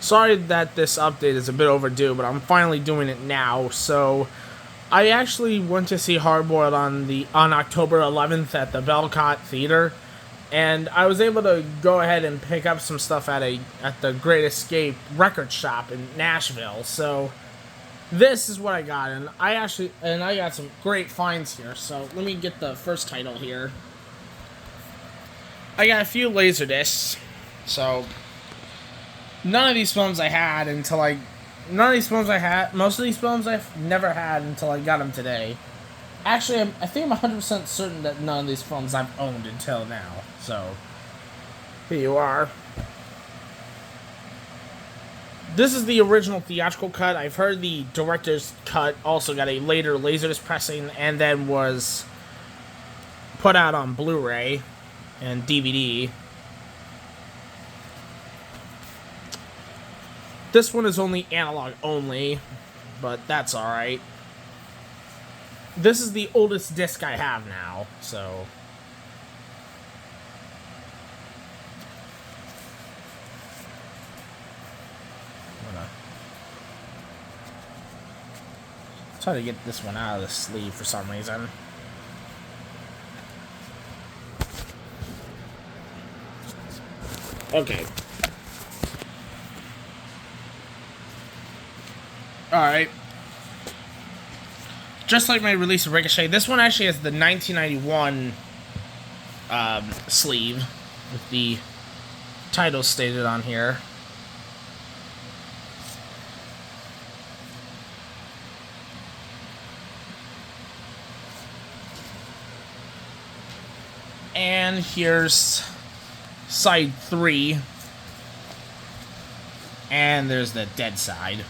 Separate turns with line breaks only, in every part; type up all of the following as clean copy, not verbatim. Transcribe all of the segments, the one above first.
Sorry that this update is a bit overdue, but I'm finally doing it now. So, I actually went to see Hardboiled on October 11th at the Belcott Theater, and I was able to go ahead and pick up some stuff at the Great Escape record shop in Nashville. So, this is what I got, and I got some great finds here. So, let me get the first title here. I got a few Laserdiscs. So, most of these films I've never had until I got them today. Actually, I think I'm 100% certain that none of these films I've owned until now. So, here you are. This is the original theatrical cut. I've heard the director's cut also got a later Laserdisc pressing and then was put out on Blu-ray and DVD. This one is only analog only, but that's alright. This is the oldest disc I have now, so... I'm gonna try to get this one out of the sleeve for some reason. Okay. Alright. Just like my release of Ricochet, this one actually has the 1991 sleeve with the title stated on here. And here's side 3. And there's the dead side.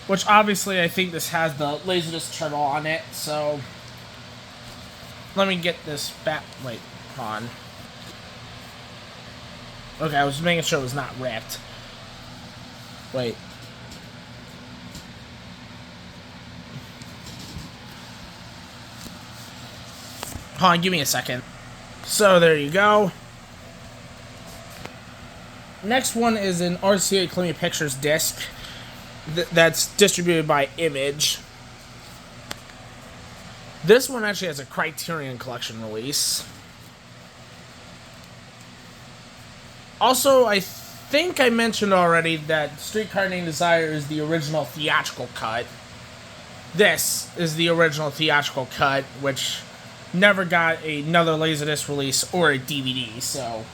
Which, obviously, I think this has the Laserdisc turtle on it, so... Let me get this back... Wait, hold on. Okay, I was making sure it was not ripped. Wait. Hold on, give me a second. So, there you go. Next one is an RCA Columbia Pictures disc. That's distributed by Image. This one actually has a Criterion Collection release. Also, I think I mentioned already that Streetcar Named Desire is the original theatrical cut. This is the original theatrical cut, which never got another Laserdisc release or a DVD, so...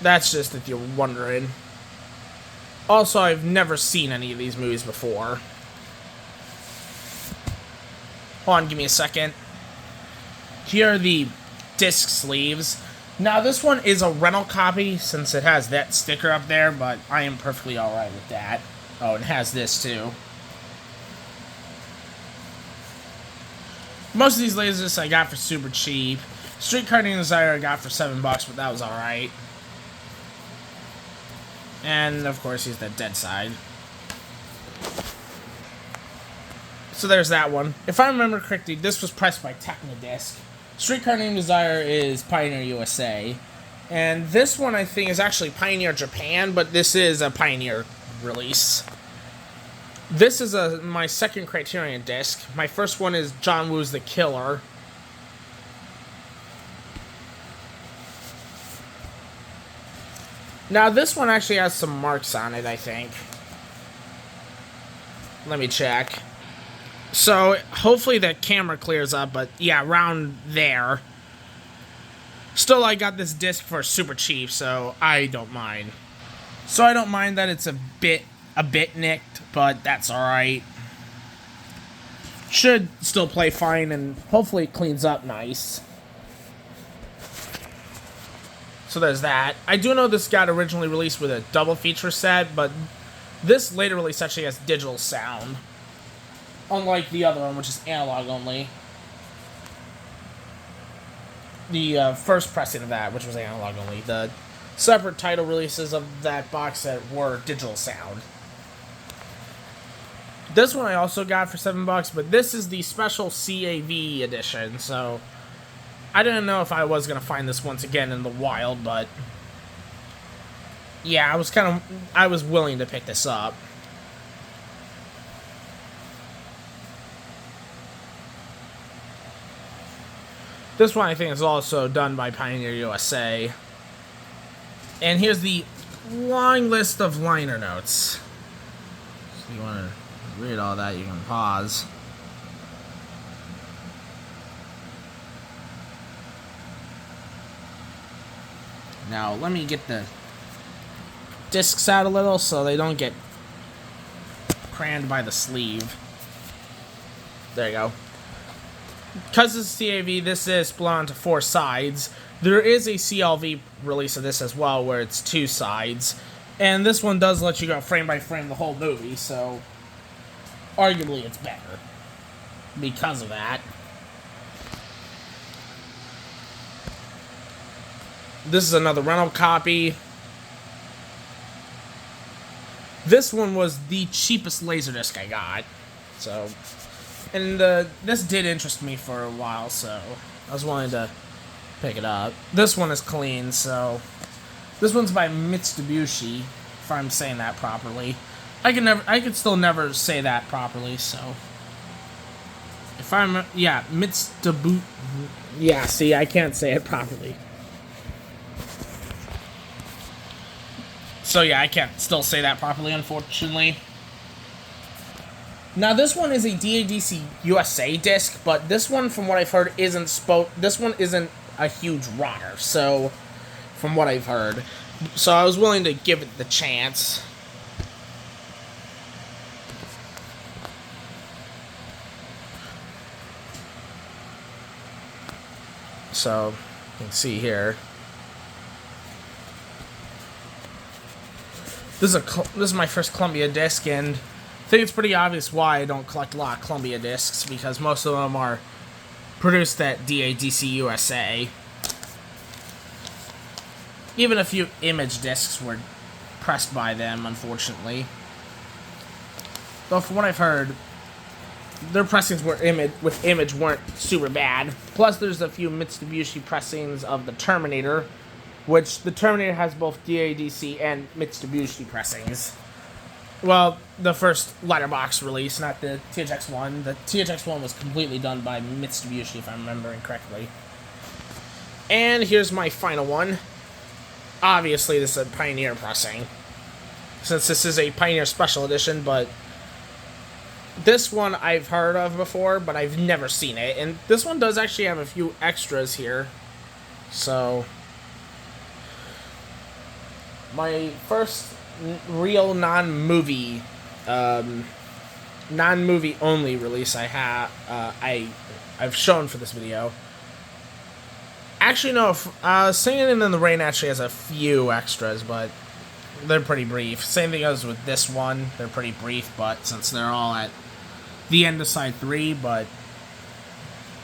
That's just if you're wondering. Also, I've never seen any of these movies before. Hold on, give me a second. Here are the disc sleeves. Now, this one is a rental copy, since it has that sticker up there, but I am perfectly alright with that. Oh, it has this, too. Most of these lasers I got for super cheap. Streetcar Named Desire I got for $7, but that was alright. And, of course, he's the dead side. So there's that one. If I remember correctly, this was pressed by Technodisc. Streetcar Named Desire is Pioneer USA. And this one, I think, is actually Pioneer Japan, but this is a Pioneer release. This is my second Criterion disc. My first one is John Woo's The Killer. Now, this one actually has some marks on it, I think. Let me check. So, hopefully the camera clears up, but yeah, around there. Still, I got this disc for super cheap, so I don't mind. So, I don't mind that it's a bit nicked, but that's alright. Should still play fine, and hopefully it cleans up nice. So there's that. I do know this got originally released with a double feature set, but this later release actually has digital sound. Unlike the other one, which is analog only. The first pressing of that, which was analog only. The separate title releases of that box set were digital sound. This one I also got for $7, but this is the special CAV edition, so... I didn't know if I was going to find this once again in the wild, but yeah, I was willing to pick this up. This one I think is also done by Pioneer USA. And here's the long list of liner notes. So you want to read all that, you can pause. Now, let me get the discs out a little so they don't get crammed by the sleeve. There you go. Because this is CAV, this is split onto 4 sides. There is a CLV release of this as well, where it's 2 sides. And this one does let you go frame by frame the whole movie, so arguably it's better because of that. This is another rental copy. This one was the cheapest Laserdisc I got, so... And this did interest me for a while, so I was willing to pick it up. This one is clean, so... This one's by Mitsubishi, if I'm saying that properly. I could still never say that properly, so... If I'm... Yeah, Mitsubishi... Yeah, see, I can't say it properly. So yeah, I can't still say that properly, unfortunately. Now, this one is a DADC USA disc, but this one, from what I've heard, this one isn't a huge rotter, so... From what I've heard. So I was willing to give it the chance. So, you can see here. This is my first Columbia disc, and I think it's pretty obvious why I don't collect a lot of Columbia discs, because most of them are produced at DADC USA. Even a few image discs were pressed by them, unfortunately. Though from what I've heard, their pressings with image weren't super bad. Plus, there's a few Mitsubishi pressings of the Terminator, which the Terminator has both DADC and Mitsubishi pressings. Well, the first letterbox release, not the THX1. The THX1 was completely done by Mitsubishi, if I'm remembering correctly. And here's my final one. Obviously, this is a Pioneer pressing, since this is a Pioneer Special Edition, but this one I've heard of before, but I've never seen it. And this one does actually have a few extras here. So, my first real non-movie only release I've shown for this video. Actually, no, Singing in the Rain actually has a few extras, but they're pretty brief. Same thing goes with this one. They're pretty brief, but since they're all at the end of side 3, but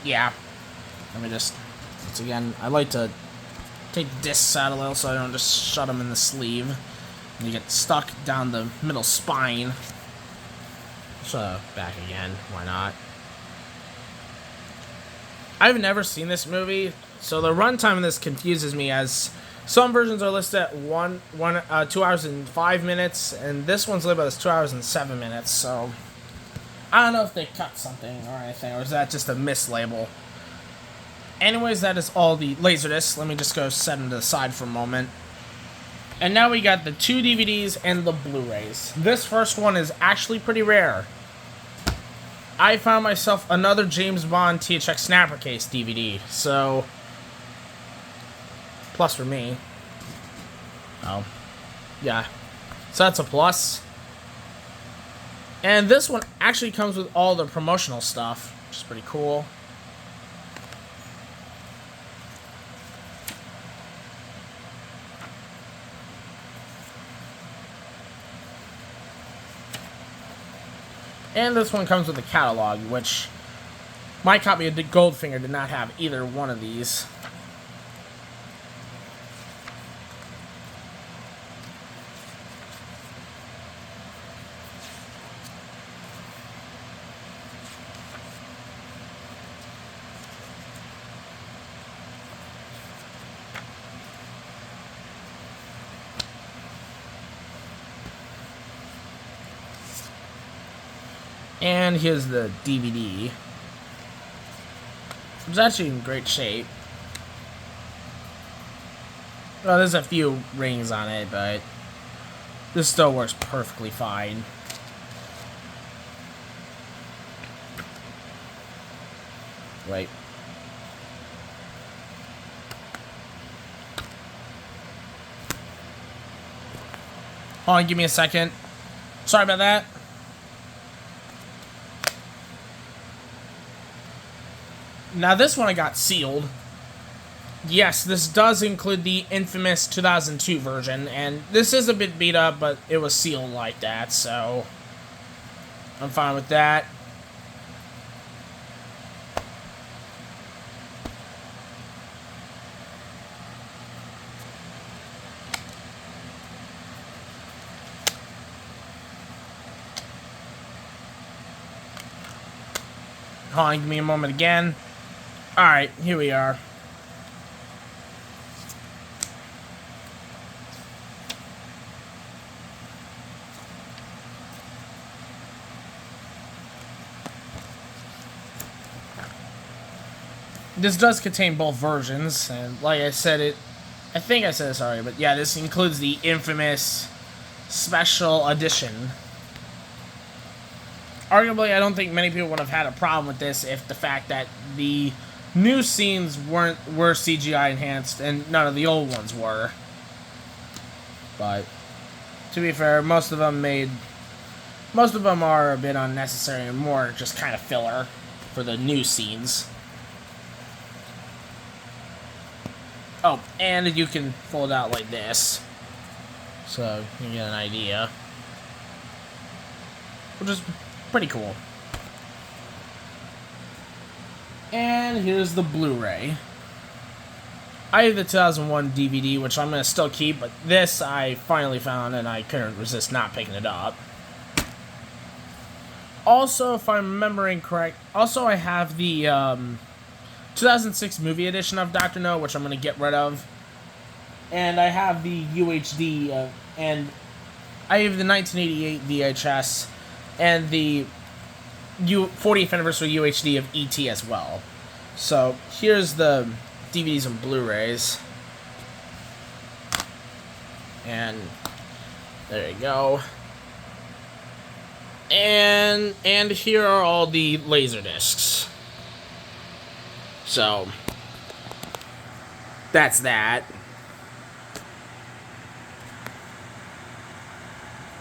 yeah. Let me just, once again, I like to take the discs out a little so I don't just shut them in the sleeve. And you get stuck down the middle spine. So, back again, why not? I've never seen this movie, so the runtime of this confuses me, as some versions are listed at 2 hours and 5 minutes, and this one's labeled as 2 hours and 7 minutes, so I don't know if they cut something or anything, or is that just a mislabel. Anyways, that is all the Laserdiscs. Let me just go set them to the side for a moment. And now we got the 2 DVDs and the Blu-rays. This first one is actually pretty rare. I found myself another James Bond THX Snapper Case DVD, so... Plus for me. Oh. Yeah. So that's a plus. And this one actually comes with all the promotional stuff, which is pretty cool. And this one comes with a catalog, which my copy of Goldfinger did not have either one of these. And here's the DVD. It's actually in great shape. Well, there's a few rings on it, but this still works perfectly fine. Wait. Hold on, give me a second. Sorry about that. Now this one I got sealed. Yes, this does include the infamous 2002 version, and this is a bit beat up, but it was sealed like that, so I'm fine with that. Hold on, give me a moment again. Alright, here we are. This does contain both versions, and like I said, I think I said this already, but yeah, this includes the infamous special edition. Arguably, I don't think many people would have had a problem with this if the fact that the new scenes were CGI enhanced and none of the old ones were. But to be fair, most of them are a bit unnecessary and more just kind of filler for the new scenes. Oh, and you can fold out like this, so you get an idea, which is pretty cool. And here's the Blu-ray. I have the 2001 DVD, which I'm going to still keep, but this I finally found and I couldn't resist not picking it up. Also, if I'm remembering correct, I have the 2006 movie edition of Dr. No, which I'm going to get rid of. And I have the UHD, and I have the 1988 VHS, and the 40th anniversary UHD of E.T. as well. So, here's the DVDs and Blu-rays. And there you go. And here are all the Laserdiscs. So, that's that.